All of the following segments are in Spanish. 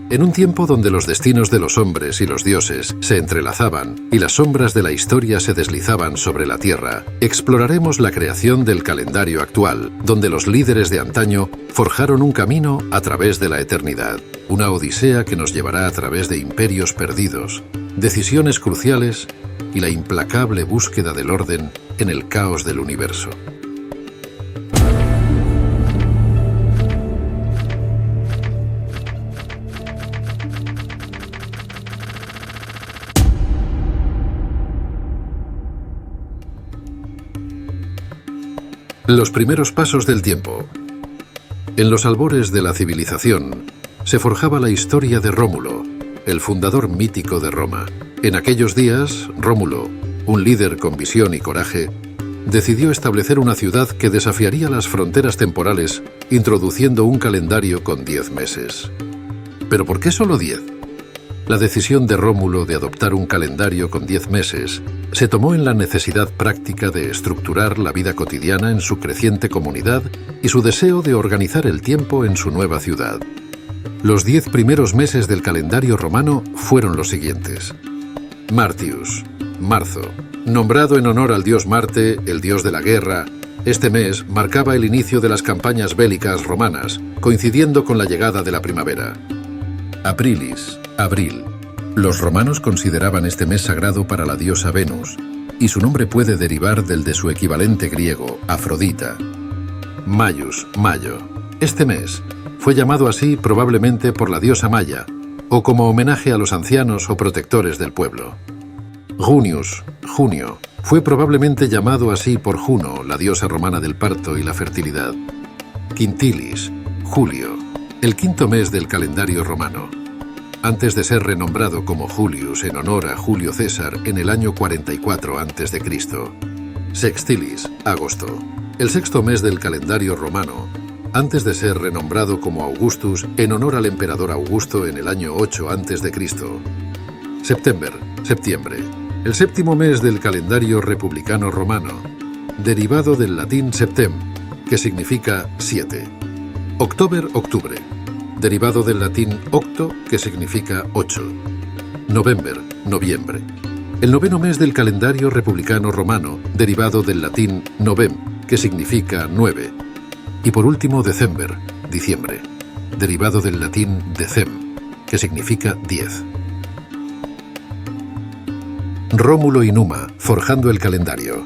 En un tiempo donde los destinos de los hombres y los dioses se entrelazaban y las sombras de la historia se deslizaban sobre la Tierra, exploraremos la creación del calendario actual, donde los líderes de antaño forjaron un camino a través de la eternidad, una odisea que nos llevará a través de imperios perdidos, decisiones cruciales y la implacable búsqueda del orden en el caos del universo. Los primeros pasos del tiempo. En los albores de la civilización, se forjaba la historia de Rómulo, el fundador mítico de Roma. En aquellos días, Rómulo, un líder con visión y coraje, decidió establecer una ciudad que desafiaría las fronteras temporales, introduciendo un calendario con 10 meses. ¿Pero por qué solo 10? La decisión de Rómulo de adoptar un calendario con 10 meses se tomó en la necesidad práctica de estructurar la vida cotidiana en su creciente comunidad y su deseo de organizar el tiempo en su nueva ciudad. Los 10 primeros meses del calendario romano fueron los siguientes. Martius, marzo. Nombrado en honor al dios Marte, el dios de la guerra, este mes marcaba el inicio de las campañas bélicas romanas, coincidiendo con la llegada de la primavera. Aprilis, abril. Los romanos consideraban este mes sagrado para la diosa Venus, y su nombre puede derivar del de su equivalente griego, Afrodita. Maius, mayo. Este mes fue llamado así probablemente por la diosa Maya, o como homenaje a los ancianos o protectores del pueblo. Junius, junio. Fue probablemente llamado así por Juno, la diosa romana del parto y la fertilidad. Quintilis, julio. El quinto mes del calendario romano. Antes de ser renombrado como Julius en honor a Julio César en el año 44 a.C. Sextilis, agosto. El sexto mes del calendario romano, antes de ser renombrado como Augustus en honor al emperador Augusto en el año 8 a.C. September, septiembre. El séptimo mes del calendario republicano romano, derivado del latín septem, que significa 7. October, octubre, derivado del latín octo, que significa 8. November, noviembre. El noveno mes del calendario republicano romano, derivado del latín novem, que significa 9. Y por último, December, diciembre, derivado del latín decem, que significa 10. Rómulo y Numa, forjando el calendario.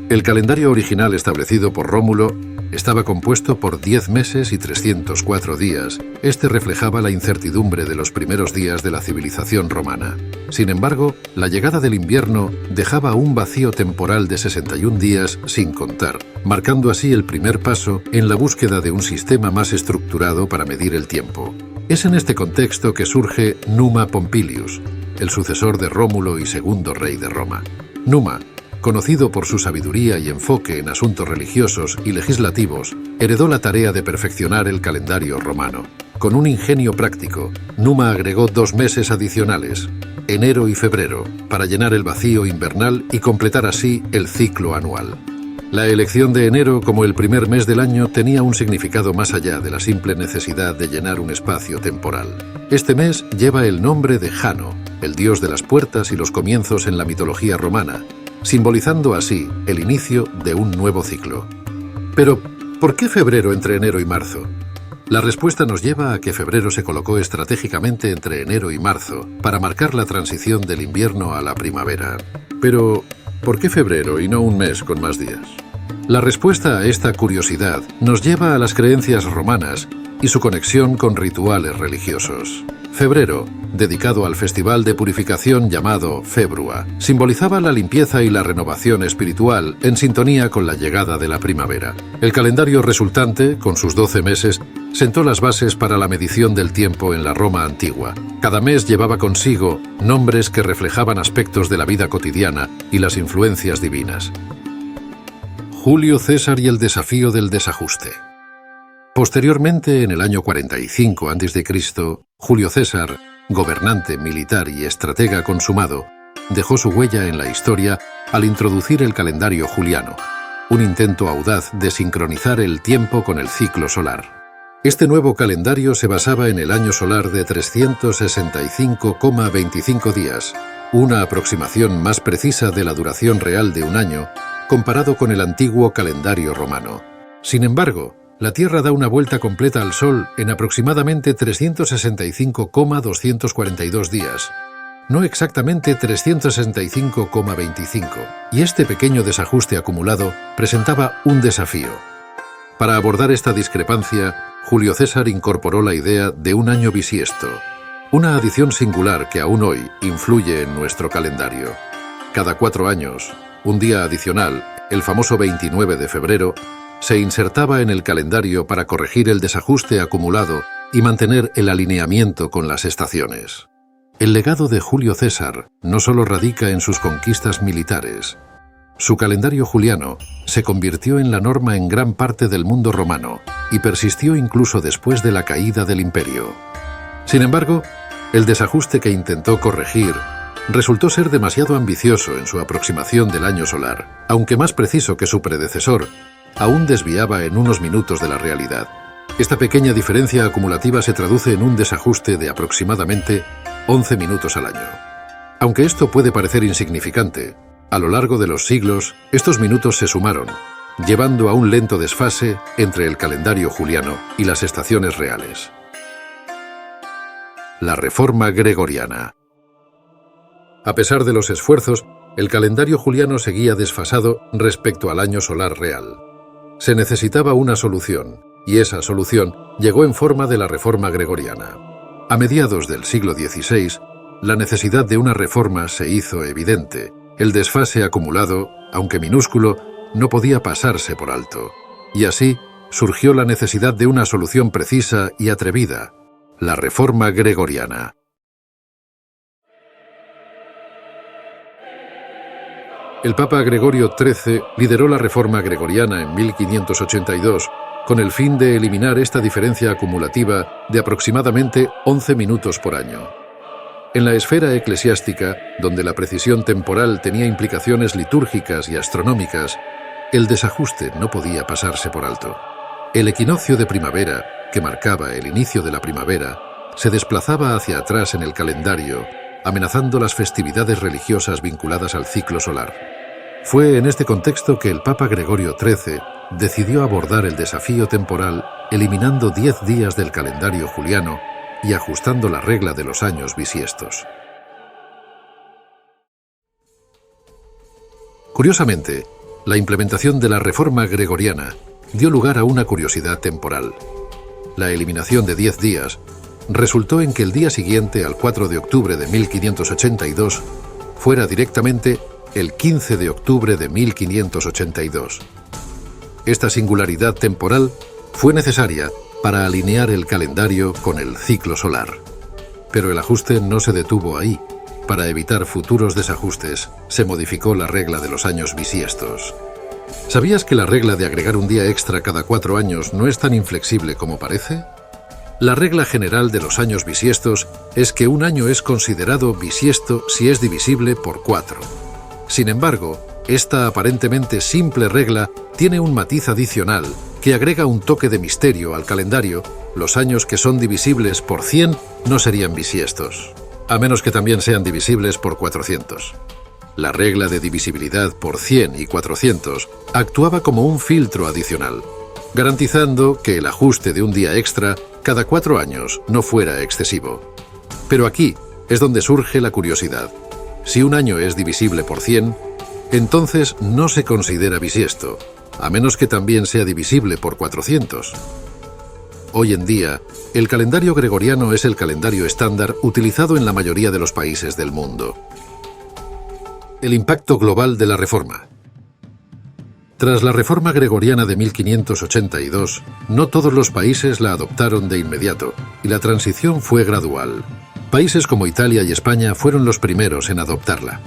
El calendario original establecido por Rómulo estaba compuesto por 10 meses y 304 días. Este reflejaba la incertidumbre de los primeros días de la civilización romana. Sin embargo, la llegada del invierno dejaba un vacío temporal de 61 días sin contar, marcando así el primer paso en la búsqueda de un sistema más estructurado para medir el tiempo. Es en este contexto que surge Numa Pompilius, el sucesor de Rómulo y segundo rey de Roma. Numa, conocido por su sabiduría y enfoque en asuntos religiosos y legislativos, heredó la tarea de perfeccionar el calendario romano. Con un ingenio práctico, Numa agregó 2 meses adicionales, enero y febrero, para llenar el vacío invernal y completar así el ciclo anual. La elección de enero como el primer mes del año tenía un significado más allá de la simple necesidad de llenar un espacio temporal. Este mes lleva el nombre de Jano, el dios de las puertas y los comienzos en la mitología romana, simbolizando así el inicio de un nuevo ciclo. Pero, ¿por qué febrero entre enero y marzo? La respuesta nos lleva a que febrero se colocó estratégicamente entre enero y marzo para marcar la transición del invierno a la primavera. Pero, ¿por qué febrero y no un mes con más días? La respuesta a esta curiosidad nos lleva a las creencias romanas y su conexión con rituales religiosos. Febrero, dedicado al festival de purificación llamado Februa, simbolizaba la limpieza y la renovación espiritual en sintonía con la llegada de la primavera. El calendario resultante, con sus 12 meses, sentó las bases para la medición del tiempo en la Roma antigua. Cada mes llevaba consigo nombres que reflejaban aspectos de la vida cotidiana y las influencias divinas. Julio César y el desafío del desajuste. Posteriormente, en el año 45 a.C., Julio César, gobernante, militar y estratega consumado, dejó su huella en la historia al introducir el calendario juliano, un intento audaz de sincronizar el tiempo con el ciclo solar. Este nuevo calendario se basaba en el año solar de 365,25 días, una aproximación más precisa de la duración real de un año comparado con el antiguo calendario romano. Sin embargo, la Tierra da una vuelta completa al Sol en aproximadamente 365,242 días, no exactamente 365,25, y este pequeño desajuste acumulado presentaba un desafío. Para abordar esta discrepancia, Julio César incorporó la idea de un año bisiesto, una adición singular que aún hoy influye en nuestro calendario. Cada 4 años, un día adicional, el famoso 29 de febrero, se insertaba en el calendario para corregir el desajuste acumulado y mantener el alineamiento con las estaciones. El legado de Julio César no solo radica en sus conquistas militares. Su calendario juliano se convirtió en la norma en gran parte del mundo romano y persistió incluso después de la caída del imperio. Sin embargo, el desajuste que intentó corregir resultó ser demasiado ambicioso en su aproximación del año solar, aunque más preciso que su predecesor, aún desviaba en unos minutos de la realidad. Esta pequeña diferencia acumulativa se traduce en un desajuste de aproximadamente 11 minutos al año. Aunque esto puede parecer insignificante, a lo largo de los siglos, estos minutos se sumaron, llevando a un lento desfase entre el calendario juliano y las estaciones reales. La Reforma Gregoriana. A pesar de los esfuerzos, el calendario juliano seguía desfasado respecto al año solar real. Se necesitaba una solución, y esa solución llegó en forma de la Reforma Gregoriana. A mediados del siglo XVI, la necesidad de una reforma se hizo evidente. El desfase acumulado, aunque minúsculo, no podía pasarse por alto. Y así surgió la necesidad de una solución precisa y atrevida, la Reforma Gregoriana. El Papa Gregorio XIII lideró la Reforma Gregoriana en 1582, con el fin de eliminar esta diferencia acumulativa de aproximadamente 11 minutos por año. En la esfera eclesiástica, donde la precisión temporal tenía implicaciones litúrgicas y astronómicas, el desajuste no podía pasarse por alto. El equinoccio de primavera, que marcaba el inicio de la primavera, se desplazaba hacia atrás en el calendario, amenazando las festividades religiosas vinculadas al ciclo solar. Fue en este contexto que el Papa Gregorio XIII decidió abordar el desafío temporal eliminando 10 días del calendario juliano y ajustando la regla de los años bisiestos. Curiosamente, la implementación de la Reforma Gregoriana dio lugar a una curiosidad temporal. La eliminación de 10 días resultó en que el día siguiente al 4 de octubre de 1582 fuera directamente el 15 de octubre de 1582. Esta singularidad temporal fue necesaria para alinear el calendario con el ciclo solar. Pero el ajuste no se detuvo ahí. Para evitar futuros desajustes, se modificó la regla de los años bisiestos. ¿Sabías que la regla de agregar un día extra cada 4 años no es tan inflexible como parece? La regla general de los años bisiestos es que un año es considerado bisiesto si es divisible por 4. Sin embargo, esta aparentemente simple regla tiene un matiz adicional que agrega un toque de misterio al calendario. Los años que son divisibles por 100 no serían bisiestos, a menos que también sean divisibles por 400. La regla de divisibilidad por 100 y 400 actuaba como un filtro adicional, garantizando que el ajuste de un día extra cada 4 años no fuera excesivo. Pero aquí es donde surge la curiosidad. Si un año es divisible por 100, entonces no se considera bisiesto, a menos que también sea divisible por 400. Hoy en día, el calendario gregoriano es el calendario estándar utilizado en la mayoría de los países del mundo. El impacto global de la Reforma. Tras la Reforma Gregoriana de 1582, no todos los países la adoptaron de inmediato, y la transición fue gradual. Países como Italia y España fueron los primeros en adoptarla.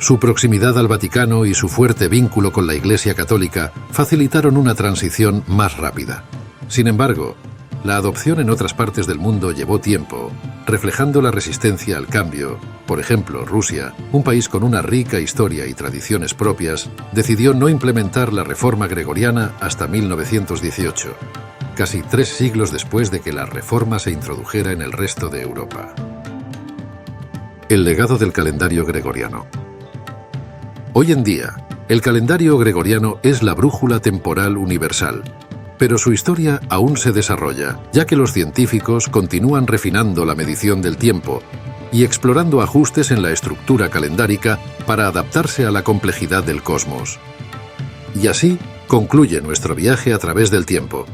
Su proximidad al Vaticano y su fuerte vínculo con la Iglesia Católica facilitaron una transición más rápida. Sin embargo, la adopción en otras partes del mundo llevó tiempo, reflejando la resistencia al cambio. Por ejemplo, Rusia, un país con una rica historia y tradiciones propias, decidió no implementar la Reforma Gregoriana hasta 1918. casi 3 siglos después de que la reforma se introdujera en el resto de Europa. El legado del calendario gregoriano. Hoy en día, el calendario gregoriano es la brújula temporal universal, pero su historia aún se desarrolla, ya que los científicos continúan refinando la medición del tiempo y explorando ajustes en la estructura calendárica para adaptarse a la complejidad del cosmos. Y así concluye nuestro viaje a través del tiempo.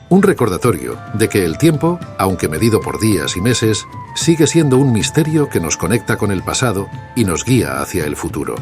Un recordatorio de que el tiempo, aunque medido por días y meses, sigue siendo un misterio que nos conecta con el pasado y nos guía hacia el futuro.